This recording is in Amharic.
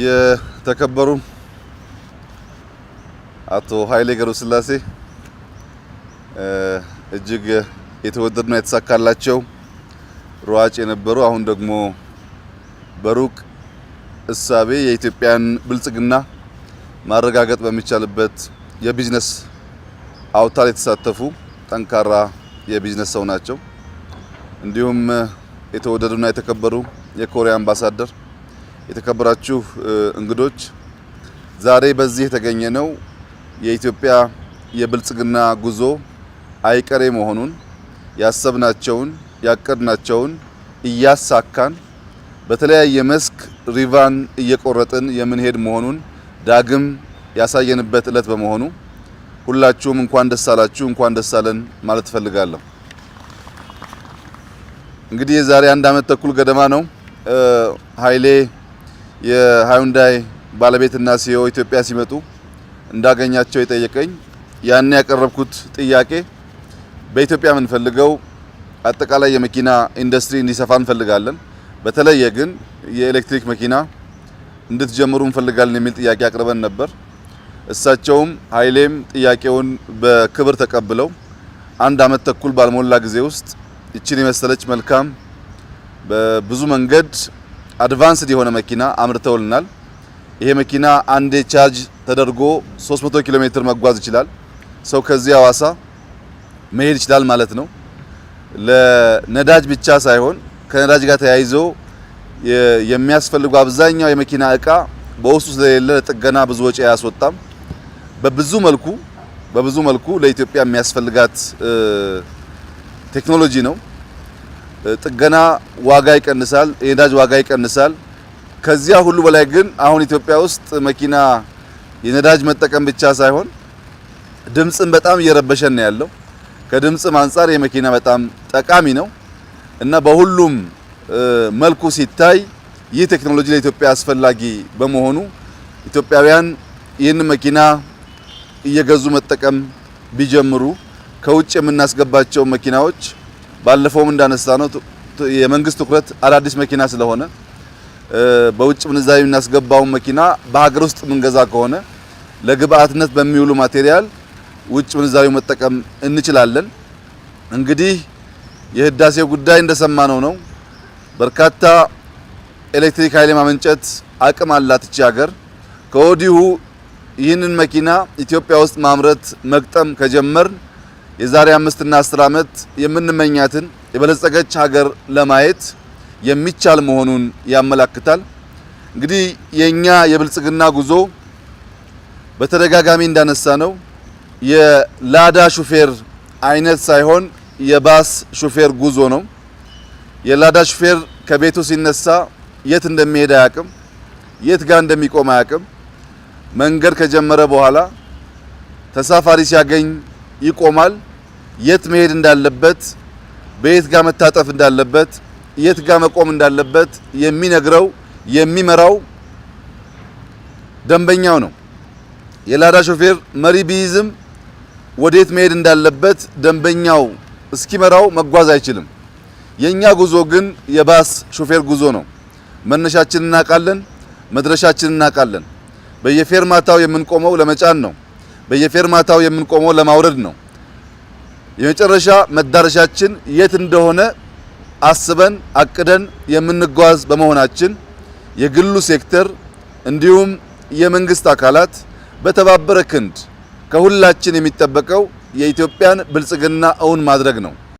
የተከበሩ አቶ ኃይሌ ገብረስላሴ እጅግ የተወደዱና የተሳካላቸው ሯጭ የነበሩ አሁን ደግሞ በሩቅ እሳቤ የኢትዮጵያን ብልጽግና ማረጋገጥ በሚቻልበት የቢዝነስ አውታር የተሳተፉ ጠንካራ የቢዝነስ ሰው ናቸው። እንዲሁም የተወደዱና የተከበሩ የኮሪያ አምባሳደር፣ የተከበራችሁ እንግዶች፣ ዛሬ በዚህ የተገኘ ነው የኢትዮጵያ የብልጽግና ጉዞ አይቀሬ መሆኑን ያሰብናቸውን ያቀድናቸውን እያሳካን በተለያየ መስክ ሪቫን እየቆረጥን የምንሄድ መሆኑን ዳግም ያሳየንበት ዕለት በመሆኑ ሁላችሁም እንኳን ደስ አላችሁ፣ እንኳን ደስ አለን ማለት ፈልጋለሁ። እንግዲህ የዛሬ 1 ዓመት ተኩል ገደማ ነው ኃይሌ የሃዩንዳይ ባለቤትና ሲኦ ኢትዮጵያ ሲመጡ እንዳገኛቸው የጠየቀኝ። ያን ያቀረብኩት ጥያቄ በኢትዮጵያ የምንፈልገው አጠቃላይ የመኪና ኢንዱስትሪ እንዲሰፋ እንፈልጋለን፣ በተለየ ግን የኤሌክትሪክ መኪና እንድትጀምሩ እንፈልጋለን የሚል ጥያቄ አቅርበን ነበር። እሳቸውም ኃይሌም ጥያቄውን በክብር ተቀብለው 1 ዓመት ተኩል ባልሞላ ጊዜ ውስጥ እቺን የመሰለች መልካም በብዙ መንገድ አድቫንስድ የሆነ መኪና አምርተውልናል። ይሄ መኪና አንዴ ቻርጅ ተደርጎ 300 ኪሎ ሜትር መጓዝ ይችላል። ሰው ከዚህ ሐዋሳ መሄድ ይችላል ማለት ነው። ለነዳጅ ብቻ ሳይሆን ከነዳጅ ጋር ተያይዞ የሚያስፈልጉ አብዛኛው የመኪና እቃ በውስጡ ስለሌለ ለጥገና ብዙ ወጪ አያስወጣም። በብዙ መልኩ ለኢትዮጵያ የሚያስፈልጋት ቴክኖሎጂ ነው። ጥገና ዋጋ ይቀንሳል፣ የነዳጅ ዋጋ ይቀንሳል። ከዚያ ሁሉ በላይ ግን አሁን ኢትዮጵያ ውስጥ መኪና የነዳጅ መጠቀም ብቻ ሳይሆን ድምጽን በጣም እየረበሸን ነው ያለው። ከድምጽም አንፃር የመኪና በጣም ጠቃሚ ነው እና በሁሉም መልኩ ሲታይ ይህ ቴክኖሎጂ ለኢትዮጵያ አስፈላጊ በመሆኑ ኢትዮጵያውያን ይህን መኪና እየገዙ መጠቀም ቢጀምሩ ከውጭ የምናስገባቸው መኪናዎች ባለፈውም እንዳነሳ ነው የመንግስት ትኩረት አዳዲስ መኪና ስለሆነ በውጭ ምንዛሪ የምናስገባው መኪና በሀገር ውስጥ ምንገዛ ከሆነ ለግብአትነት በሚውሉ ማቴሪያል ውጭ ምንዛሪው መጠቀም እንችላለን። እንግዲህ የህዳሴው ጉዳይ እንደሰማነው ነው። በርካታ ኤሌክትሪክ ኃይል ማመንጨት አቅም አላት እቺ ሀገር። ከወዲሁ ይህንን መኪና ኢትዮጵያ ውስጥ ማምረት መግጠም ከጀመርን የዛሬ 5 እና 10 ዓመት የምንመኛትን የበለጸገች ሀገር ለማየት የሚቻል መሆኑን ያመላክታል። እንግዲህ የኛ የብልጽግና ጉዞ በተደጋጋሚ እንዳነሳ ነው የላዳ ሹፌር አይነት ሳይሆን የባስ ሹፌር ጉዞ ነው። የላዳ ሹፌር ከቤቱ ሲነሳ የት እንደሚሄድ አያውቅም፣ የት ጋር እንደሚቆም አያውቅም። መንገድ ከጀመረ በኋላ ተሳፋሪ ሲያገኝ ይቆማል። የት መሄድ እንዳለበት፣ በየት ጋር መታጠፍ እንዳለበት፣ የት ጋር መቆም እንዳለበት የሚነግረው የሚመራው ደንበኛው ነው። የላዳ ሾፌር መሪ ቢይዝም ወዴት መሄድ እንዳለበት ደንበኛው እስኪመራው መጓዝ አይችልም። የኛ ጉዞ ግን የባስ ሾፌር ጉዞ ነው። መነሻችንን እናውቃለን፣ መድረሻችንን እናውቃለን። በየፌርማታው የምንቆመው ለመጫን ነው። በየፌርማታው የምንቆመው ለማውረድ ነው። የመጨረሻ መዳረሻችን የት እንደሆነ አስበን አቅደን የምንጓዝ በመሆናችን የግሉ ሴክተር እንዲሁም የመንግስት አካላት በተባበረ ክንድ ከሁላችን የሚጠበቀው የኢትዮጵያን ብልጽግና እውን ማድረግ ነው።